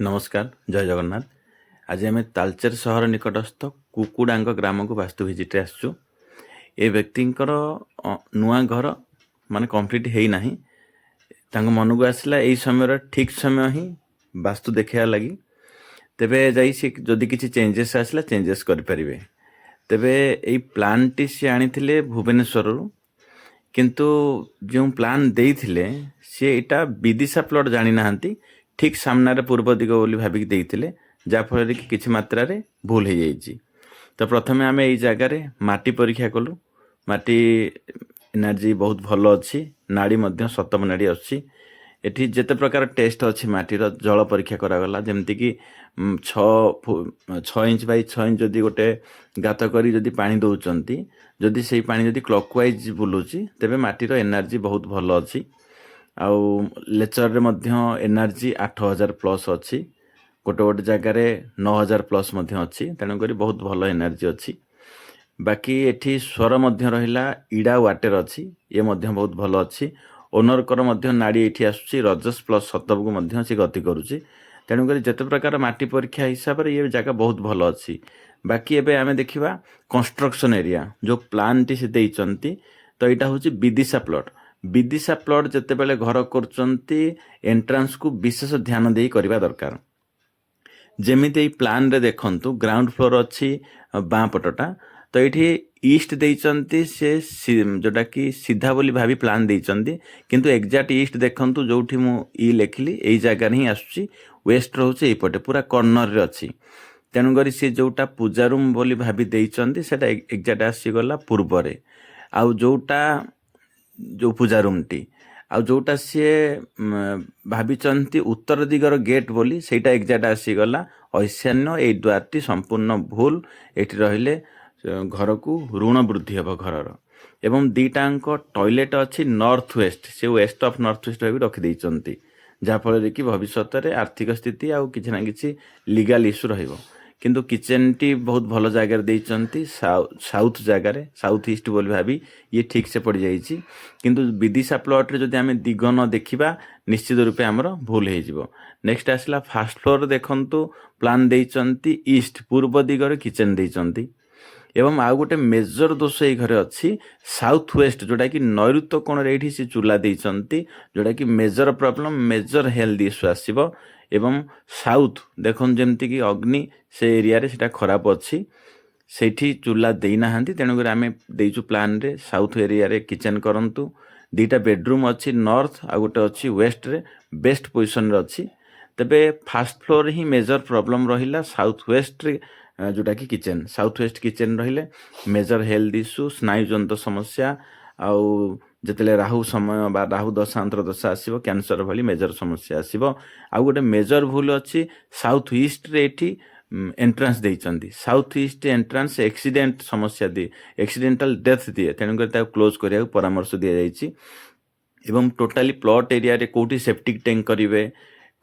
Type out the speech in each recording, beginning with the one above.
नमस्कार जय जगन्नाथ। आज आम तालचेर सहर निकटस्थ कुकुडांग ग्राम को वास्तु विजिट आसचु। ए व्यक्तिंकर नुआ घर माने कंप्लीट है ना मन को आसला यही समय ठीक समय ही वास्तु देखा लगी। तेबे जाई सी जदि किसी चेंजेस आसला चेंजेस करें। तेबे यही प्लान टी सी आनी भुवनेश्वर किंतु जो प्लान देइथिले सी एटा विदिशा प्लॉट जानी नाहंती ठीक सामने पूर्व दिग बोली भाविक देइथिले जाफल कि किछि मात्रा रे भूल हो जाइए। तो प्रथमे आम यही जगार माटी परीक्षा कलु। माटी एनर्जी बहुत भल अच्छी नाड़ी मध्य सतम नाड़ी अच्छी। एठी जेते प्रकार टेस्ट अच्छी माटीर जल परीक्षा करागला जमती कि 6 इंच बाई 6 इंच जदि गोटे गात करी जदि पानी दौरान जदि से पानी जदि क्लॉकवाइज बुलूची तेबे माटीर एनर्जी बहुत भल अच्छी। आउ लेचर मध्य एनर्जी 8000 प्लस अच्छी। गोटे गोटे जगार 9000 प्लस अच्छी। तेणुक बहुत भल एनर्जी अच्छी। बाकी एठी स्वर मध्य रहिला इड़ा वाटर अच्छी ये मध्य बहुत भल अच्छी। ओनर कर मध्य नाड़ी एठी आसुची रजस प्लस सतब को मध्य से गति करुची। तेणुक जिते प्रकार माटी परीक्षा हिसाब से ये जगह बहुत भल अच्छी। बाकी एबे आमे देखिबा कंस्ट्रक्शन एरिया जो प्लान टी से देइचंती तो यहाँ हूँ विदिशा प्लॉट। विदिशा प्लॉट जिते बेले घर करचंती एंट्रांस को विशेष ध्यान दे करबा दरकार। जेमिति प्लान रे देखंतु ग्राउंड फ्लोर अच्छी बाँ पटटा तो ये ईस्ट देइचंती से जोटा कि सीधा बोली भाभी प्लान देइचंती किंतु एग्जैक्ट ईस्ट देखंतु जोठी मु ई लेखिली एई जगह ही आसुची वेस्ट रोचे एपटे पूरा कॉर्नर रे अच्छी। तेणुक सी जोटा पूजा रूम बोली भाभी देइचंती सेटा एग्जैक्ट आसीगला पूर्व रे। आउ जोटा जो पूजा रूम टी आउ जोटा सी भाभी उत्तर दिगर गेट बोली सेटा एग्जैक्ट आसीगला ऐशान्य ए द्वारटी संपूर्ण भूल। एठी रहिले घर को ऋण वृद्धि हे घर एवं दीटांक टॉयलेट अच्छी नॉर्थ वेस्ट से वेस्ट ऑफ नॉर्थ वेस्ट भी रखिदे जहाँफल कि भविष्य में आर्थिक स्थिति आउ कि ना कि लीगल इश्यू रहिबो। किंतु किचन टी बहुत भल जगार देइचंती साउथ जगार साउथ ईस्ट बोली भाभी ये ठीक से पड़ जाइए। किंतु विदिशा प्लॉट रे जदि आमे दिग न देखिबा निश्चित रूपे हमर भूल हो जिवो। नेक्स्ट आसला फास्ट फ्लोर देखंतु प्लान देइचंती ईस्ट पूर्व दिगर किचन देइचंती एवं आउ गोटे मेजर दोष ये घरे अच्छी साउथ वेस्ट जोटा कि नैऋत्य कोण रे से चूला देइचंती जोटा कि major problem major health issue आसीबो। एवं साउथ देखन जेमती कि अग्नि से एरिया रे सेटा खराब अच्छी सेठी चूला देना हांती। तेणुक आम देचु प्लान रे साउथ एरिया रे किचन करंतु। दीटा बेडरूम अच्छी नॉर्थ आ गोटे अच्छी वेस्ट रे बेस्ट पोजिशन रे अच्छी। तबे फास्ट फ्लोर ही मेजर प्रॉब्लम रहिला साउथ वेस्ट रे जोटा कि किचन साउथ वेस्ट किचन रहिले मेजर हेल्थ इश्यू स्नायुजंत समस्या आउ जिते राहु समय बा राहु दशा अंतर दशा आसो कैंसर भली मेजर समस्या आसो। आउ गोटे मेजर भूल अच्छी साउथ ईस्ट रे एठी एंट्रांस देइचंती साउथ ईस्ट एंट्रांस एक्सीडेंट समस्या दिए एक्सीडेंटल डेथ दिए। तेणुक क्लोज करिया परामर्श दि जाइए। एवं टोटाली प्लॉट एरिया रे कोठी सेप्टिक टैंक करिवे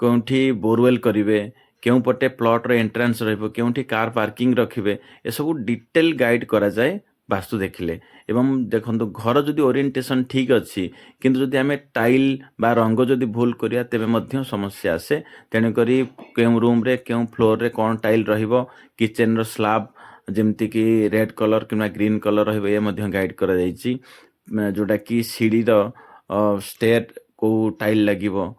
कोठी बोरवेल करिवे केउ पटे प्लॉट रे एंट्रांस रहिबो केउठी कार पार्किंग रखिबे ए सब डिटेल गाइड करा जाए वास्तु देखिले। एवं देखंतु घर जदि ओरिएंटेशन ठीक अच्छी किंतु जदि आमे टाइल बा रंग जदि भूल करिया तेबे मध्य समस्या आसे। तेणु करी केउ रूम रे केउ फ्लोर रे कोन टाइल रहिबो किचन रो स्लैब जेमती कि रेड कलर किंवा ग्रीन कलर रहिबो ए मध्य गाइड करा जाइछि। जोटा कि सीढ़ी रो स्टेयर को टाइल लागिबो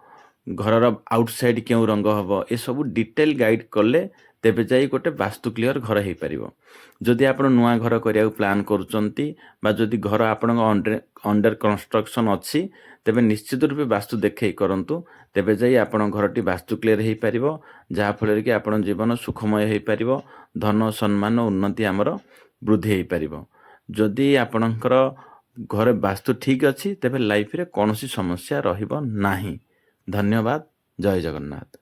घर आउटसाइड क्यों रंग हम ए सब डिटेल गाइड कले तेबे जाई गोटे वास्तु क्लियर घर हो पार। जदि आप नुआ घर करिया प्लान करुचंती बा जदि घर आपण अंडर कंस्ट्रक्शन अच्छी तेबे निश्चित रूपे वास्तु देखे करंतु तेबे जाई आपण घरटी वास्तु क्लियर हो पार जहाँ फल कि आपण जीवन सुखमय हो पार धन सम्मान उन्नति आमर वृद्धि हो पार। जदि आपणकर घर वास्तु ठीक अच्छी तेबे लाइफ रे कौन समस्या रहिबो नाही। धन्यवाद। जय जगन्नाथ।